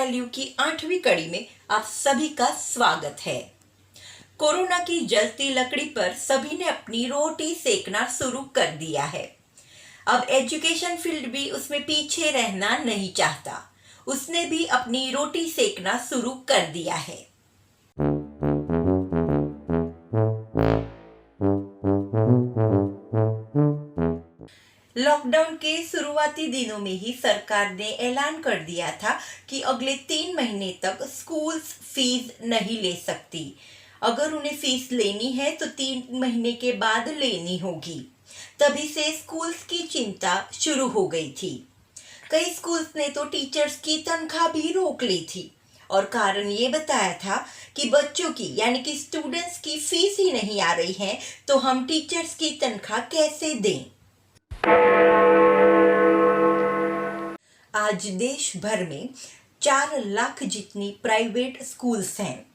Value की 8वीं कड़ी में आप सभी का स्वागत है। कोरोना की जलती लकड़ी पर सभी ने अपनी रोटी सेकना शुरू कर दिया है। अब एजुकेशन फील्ड भी उसमें पीछे रहना नहीं चाहता, उसने भी अपनी रोटी सेकना शुरू कर दिया है। लॉकडाउन के शुरुआती दिनों में ही सरकार ने ऐलान कर दिया था कि अगले 3 महीने तक स्कूल्स फीस नहीं ले सकती। अगर उन्हें फीस लेनी है तो 3 महीने के बाद लेनी होगी। तभी से स्कूल्स की चिंता शुरू हो गई थी। कई स्कूल्स ने तो टीचर्स की तनख्वाह भी रोक ली थी और कारण ये बताया था कि बच्चों की यानी कि स्टूडेंट्स की फीस ही नहीं आ रही है तो हम टीचर्स की तनख्वाह कैसे दें। आज देश भर में 4 लाख जितनी प्राइवेट स्कूल्स हैं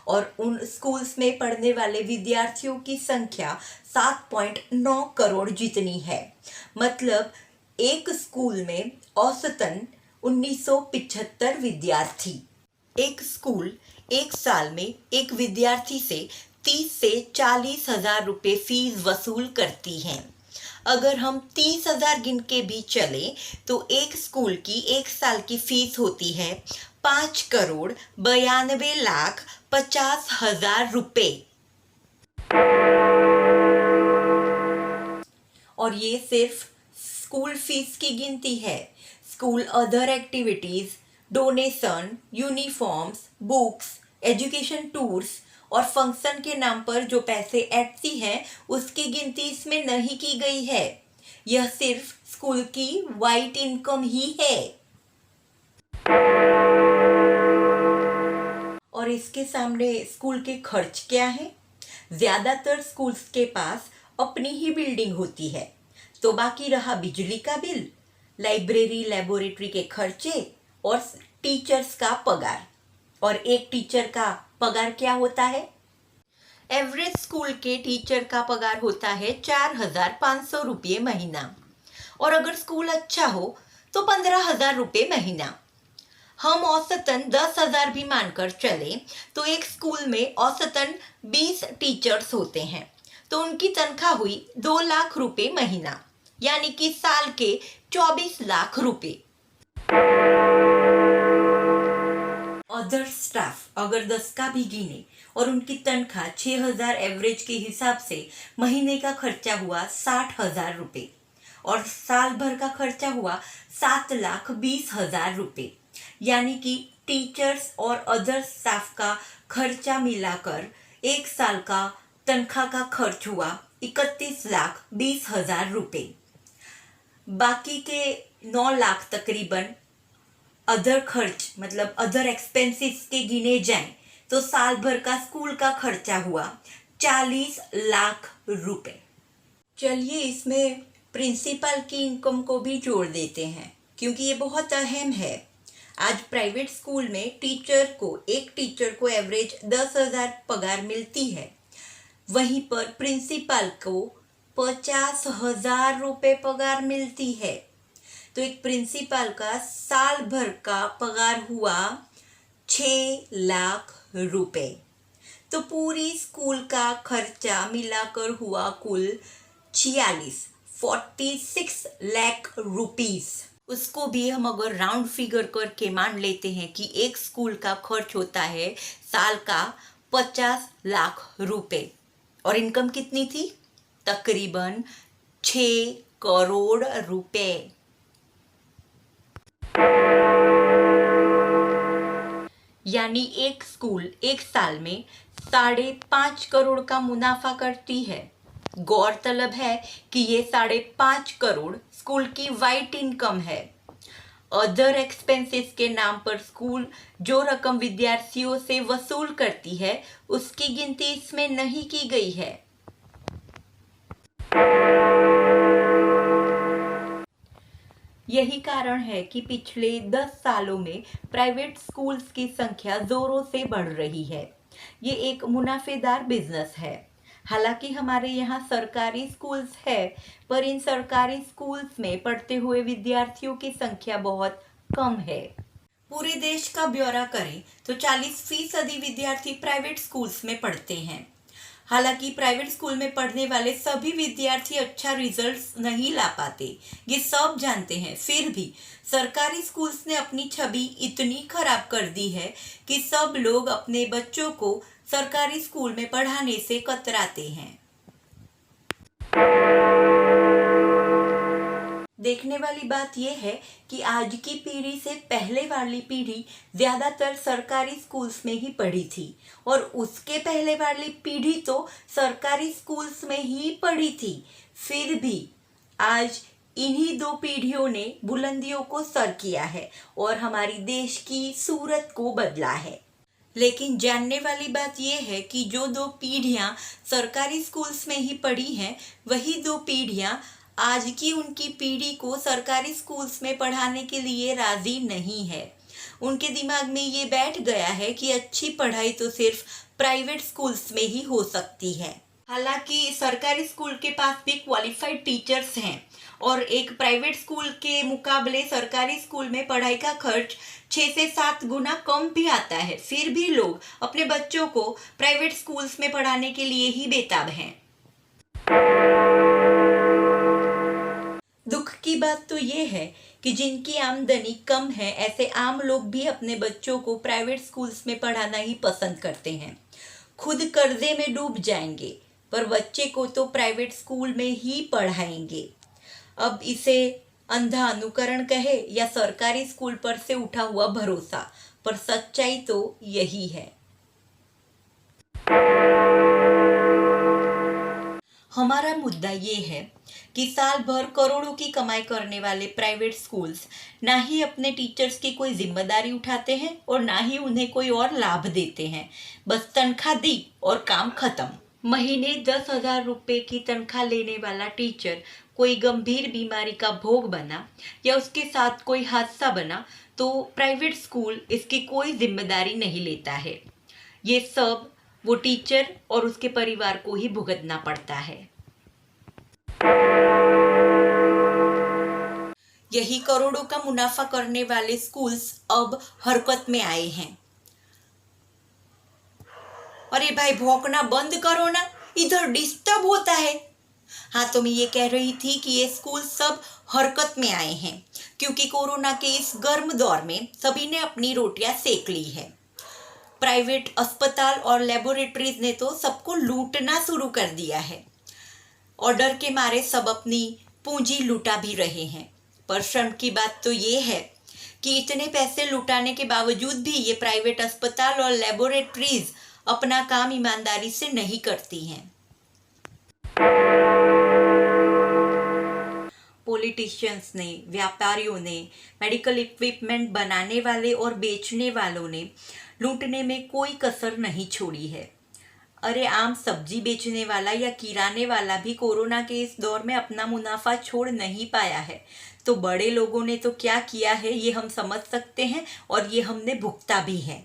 और उन स्कूल्स में पढ़ने वाले विद्यार्थियों की संख्या 7.9 करोड़ जितनी है। मतलब एक स्कूल में औसतन 1975 विद्यार्थी। एक स्कूल एक साल में एक विद्यार्थी से 30 से 40 हजार रुपये फीस वसूल करती है। अगर हम 30,000 गिन के भी चले तो एक स्कूल की एक साल की फीस होती है 5,92,50,00,000 रुपए। और ये सिर्फ स्कूल फीस की गिनती है। School other activities, donation, uniforms, books, education tours और फंक्शन के नाम पर जो पैसे ऐडती हैं उसकी गिनती इसमें नहीं की गई है। यह सिर्फ स्कूल की वाइट इनकम ही है। और इसके सामने स्कूल के खर्च क्या है? ज्यादातर स्कूल्स के पास अपनी ही बिल्डिंग होती है, तो बाकी रहा बिजली का बिल, लाइब्रेरी लेबोरेटरी के खर्चे और टीचर्स का पगार। और एक टीचर का पगार क्या होता है? एवरेज स्कूल के टीचर का पगार होता है 4,500 रुपये महीना और अगर स्कूल अच्छा हो तो 15,000 रुपये महीना। हम औसतन 10,000 भी मानकर चले तो एक स्कूल में औसतन 20 टीचर्स होते हैं, तो उनकी तनख्वाह हुई 2 लाख रुपये महीना, यानी कि साल के 24 लाख रुपये। अदर स्टाफ अगर 10 का भी गिने और उनकी तनख्वाह 6,000 एवरेज के हिसाब से महीने का खर्चा हुआ 60,000 रुपये और साल भर का खर्चा हुआ 7,20,000 रुपये, यानी कि टीचर्स और अदर स्टाफ का खर्चा मिलाकर एक साल का तनख्वाह का खर्च हुआ 31,20,000 रुपये। बाकी के 9 लाख तकरीबन अदर खर्च मतलब अदर एक्सपेंसेस के गिने जाएं तो साल भर का स्कूल का खर्चा हुआ 40 लाख रुपए। चलिए इसमें प्रिंसिपल की इनकम को भी जोड़ देते हैं क्योंकि ये बहुत अहम है। आज प्राइवेट स्कूल में एक टीचर को एवरेज 10,000 पगार मिलती है, वहीं पर प्रिंसिपल को 50,000 रुपये पगार मिलती है। तो एक प्रिंसिपल का साल भर का पगार हुआ 6 लाख रुपए। तो पूरी स्कूल का खर्चा मिलाकर हुआ कुल 46 लाख रुपीस। उसको भी हम अगर राउंड फिगर करके मान लेते हैं कि एक स्कूल का खर्च होता है साल का 50 लाख रुपए और इनकम कितनी थी? तकरीबन 6 करोड़ रुपए। यानी एक स्कूल एक साल में 5.5 करोड़ का मुनाफा करती है। गौरतलब है कि ये 5.5 करोड़ स्कूल की वाइट इनकम है। अदर एक्सपेंसेस के नाम पर स्कूल जो रकम विद्यार्थियों से वसूल करती है उसकी गिनती इसमें नहीं की गई है। यही कारण है कि पिछले 10 सालों में प्राइवेट स्कूल्स की संख्या जोरों से बढ़ रही है। ये एक मुनाफेदार बिजनेस है। हालांकि हमारे यहाँ सरकारी स्कूल्स है, पर इन सरकारी स्कूल्स में पढ़ते हुए विद्यार्थियों की संख्या बहुत कम है। पूरे देश का ब्यौरा करें तो 40% विद्यार्थी प्राइवेट स्कूल्स में पढ़ते हैं। हालांकि प्राइवेट स्कूल में पढ़ने वाले सभी विद्यार्थी अच्छा रिजल्ट्स नहीं ला पाते, ये सब जानते हैं। फिर भी सरकारी स्कूल्स ने अपनी छवि इतनी खराब कर दी है कि सब लोग अपने बच्चों को सरकारी स्कूल में पढ़ाने से कतराते हैं। देखने वाली बात यह है कि आज की पीढ़ी से पहले वाली पीढ़ी ज़्यादातर सरकारी स्कूल्स में ही पढ़ी थी और उसके पहले वाली पीढ़ी तो सरकारी स्कूल्स में ही पढ़ी थी। फिर भी आज इन्हीं दो पीढ़ियों ने बुलंदियों को सर किया है और हमारी देश की सूरत को बदला है। लेकिन जानने वाली बात यह है कि जो दो पीढ़ियां सरकारी स्कूल्स में ही पढ़ी हैं, वही दो पीढ़ियां आज की उनकी पीढ़ी को सरकारी स्कूल्स में पढ़ाने के लिए राजी नहीं है। उनके दिमाग में ये बैठ गया है कि अच्छी पढ़ाई तो सिर्फ प्राइवेट स्कूल्स में ही हो सकती है। हालांकि सरकारी स्कूल के पास भी क्वालिफाइड टीचर्स हैं और एक प्राइवेट स्कूल के मुकाबले सरकारी स्कूल में पढ़ाई का खर्च 6 से 7 गुना कम भी आता है। फिर भी लोग अपने बच्चों को प्राइवेट स्कूल्स में पढ़ाने के लिए ही बेताब हैं। दुख की बात तो ये है कि जिनकी आमदनी कम है, ऐसे आम लोग भी अपने बच्चों को प्राइवेट स्कूल्स में पढ़ाना ही पसंद करते हैं। खुद कर्जे में डूब जाएंगे पर बच्चे को तो प्राइवेट स्कूल में ही पढ़ाएंगे। अब इसे अंधा अनुकरण कहे या सरकारी स्कूल पर से उठा हुआ भरोसा, पर सच्चाई तो यही है। हमारा मुद्दा ये है कि साल भर करोड़ों की कमाई करने वाले प्राइवेट स्कूल्स ना ही अपने टीचर्स की कोई जिम्मेदारी उठाते हैं और ना ही उन्हें कोई और लाभ देते हैं। बस तनख्वाह दी और काम खत्म। महीने 10,000 रुपये की तनख्वाह लेने वाला टीचर कोई गंभीर बीमारी का भोग बना या उसके साथ कोई हादसा बना तो प्राइवेट स्कूल इसकी कोई जिम्मेदारी नहीं लेता है। ये सब वो टीचर और उसके परिवार को ही भुगतना पड़ता है। यही करोड़ों का मुनाफा करने वाले स्कूल्स अब हरकत में आए हैं। अरे भाई भौंकना बंद करो ना, इधर डिस्टर्ब होता है। हाँ, तो मैं ये कह रही थी कि ये स्कूल सब हरकत में आए हैं क्योंकि कोरोना के इस गर्म दौर में सभी ने अपनी रोटियां सेक ली है। प्राइवेट अस्पताल और लेबोरेटरीज ने तो सबको लूटना शुरू कर दिया है और डर के मारे सब अपनी पूंजी लुटा भी रहे हैं। पर शर्म की बात तो ये है कि इतने पैसे लुटाने के बावजूद भी ये प्राइवेट अस्पताल और लेबोरेटरीज अपना काम ईमानदारी से नहीं करती हैं। पॉलिटिशियंस ने, व्यापारियों ने, मेडिकल इक्विपमेंट बनाने वाले और बेचने वालों ने लूटने में कोई कसर नहीं छोड़ी है। अरे आम सब्जी बेचने वाला या किराने वाला भी कोरोना के इस दौर में अपना मुनाफा छोड़ नहीं पाया है। तो बड़े लोगों ने तो क्या किया है ये हम समझ सकते हैं और ये हमने भुगता भी है।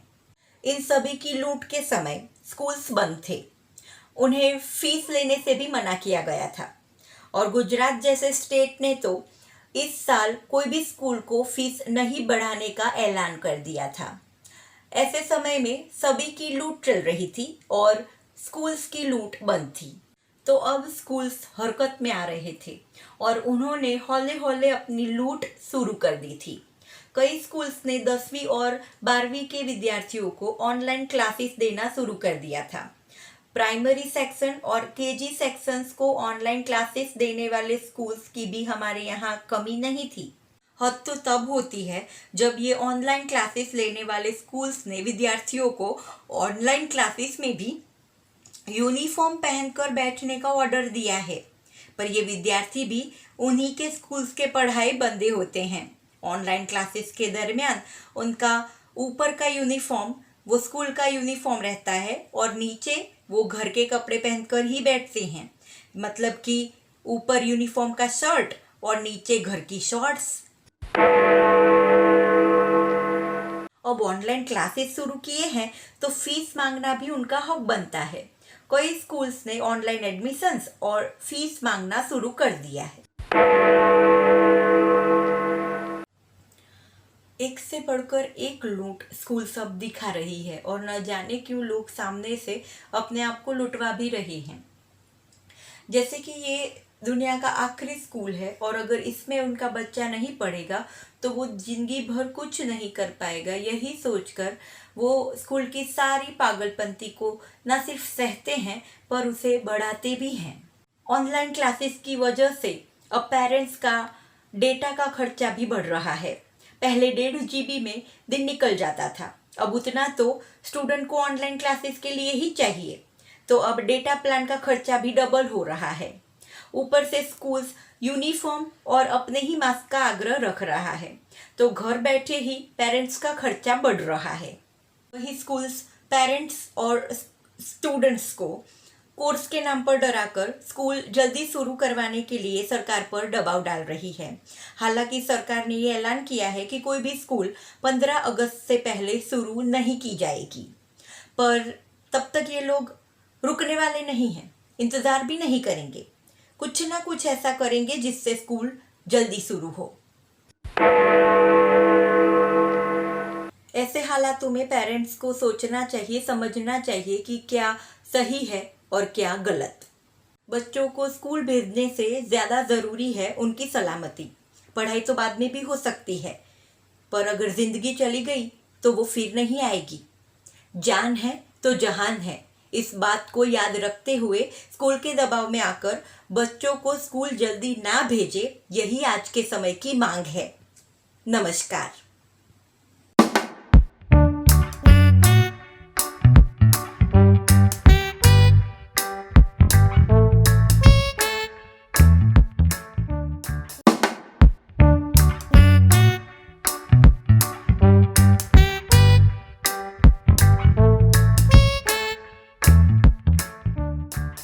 इन सभी की लूट के समय स्कूल्स बंद थे, उन्हें फीस लेने से भी मना किया गया था और गुजरात जैसे स्टेट ने तो इस साल कोई भी स्कूल को फीस नहीं बढ़ाने का ऐलान कर दिया था। ऐसे समय में सभी की लूट चल रही थी और स्कूल्स की लूट बंद थी। तो अब स्कूल्स हरकत में आ रहे थे और उन्होंने हौले हौले अपनी लूट शुरू कर दी थी। कई स्कूल्स ने 10वीं और 12वीं के विद्यार्थियों को ऑनलाइन क्लासेस देना शुरू कर दिया था। प्राइमरी सेक्शन और केजी सेक्शंस को ऑनलाइन क्लासेस देने वाले स्कूल्स की भी हमारे यहाँ कमी नहीं थी। हद तो तब होती है जब ये ऑनलाइन क्लासेस लेने वाले स्कूल्स ने विद्यार्थियों को ऑनलाइन क्लासेस में भी यूनिफॉर्म पहनकर बैठने का ऑर्डर दिया है, पर ये विद्यार्थी भी उन्हीं के स्कूल्स के पढ़ाई बंदे होते हैं। ऑनलाइन क्लासेस के दरमियान उनका ऊपर का यूनिफॉर्म वो स्कूल का यूनिफॉर्म रहता है और नीचे वो घर के कपड़े पहनकर ही बैठते हैं। मतलब कि ऊपर यूनिफॉर्म का शर्ट और नीचे घर की शॉर्ट्स। अब ऑनलाइन क्लासेस शुरू किए हैं तो फीस मांगना भी उनका हक बनता है। कई स्कूल्स ने ऑनलाइन एडमिशन्स और फीस मांगना शुरू कर दिया है। एक से बढ़कर एक लूट स्कूल सब दिखा रही है और न जाने क्यों लोग सामने से अपने आप को लुटवा भी रहे हैं। जैसे कि ये दुनिया का आखिरी स्कूल है और अगर इसमें उनका बच्चा नहीं पढ़ेगा तो वो जिंदगी भर कुछ नहीं कर पाएगा। यही सोचकर वो स्कूल की सारी पागलपंती को न सिर्फ सहते हैं पर उसे बढ़ाते भी हैं। ऑनलाइन क्लासेस की वजह से अब पेरेंट्स का डेटा का खर्चा भी बढ़ रहा है। पहले 1.5 GB में दिन निकल जाता था, अब उतना तो स्टूडेंट को ऑनलाइन क्लासेस के लिए ही चाहिए। तो अब डेटा प्लान का खर्चा भी डबल हो रहा है। ऊपर से स्कूल्स यूनिफॉर्म और अपने ही मास्क का आग्रह रख रहा है, तो घर बैठे ही पेरेंट्स का खर्चा बढ़ रहा है। वही स्कूल्स पेरेंट्स और स्टूडेंट्स को कोर्स के नाम पर डराकर स्कूल जल्दी शुरू करवाने के लिए सरकार पर दबाव डाल रही है। हालांकि सरकार ने ये ऐलान किया है कि कोई भी स्कूल 15 अगस्त से पहले शुरू नहीं की जाएगी, पर तब तक ये लोग रुकने वाले नहीं हैं, इंतज़ार भी नहीं करेंगे। कुछ ना कुछ ऐसा करेंगे जिससे स्कूल जल्दी शुरू हो। ऐसे हालातों में पेरेंट्स को सोचना चाहिए, समझना चाहिए कि क्या सही है और क्या गलत। बच्चों को स्कूल भेजने से ज़्यादा ज़रूरी है उनकी सलामती। पढ़ाई तो बाद में भी हो सकती है, पर अगर ज़िंदगी चली गई तो वो फिर नहीं आएगी। जान है तो जहान है, इस बात को याद रखते हुए स्कूल के दबाव में आकर बच्चों को स्कूल जल्दी ना भेजे, यही आज के समय की मांग है। नमस्कार।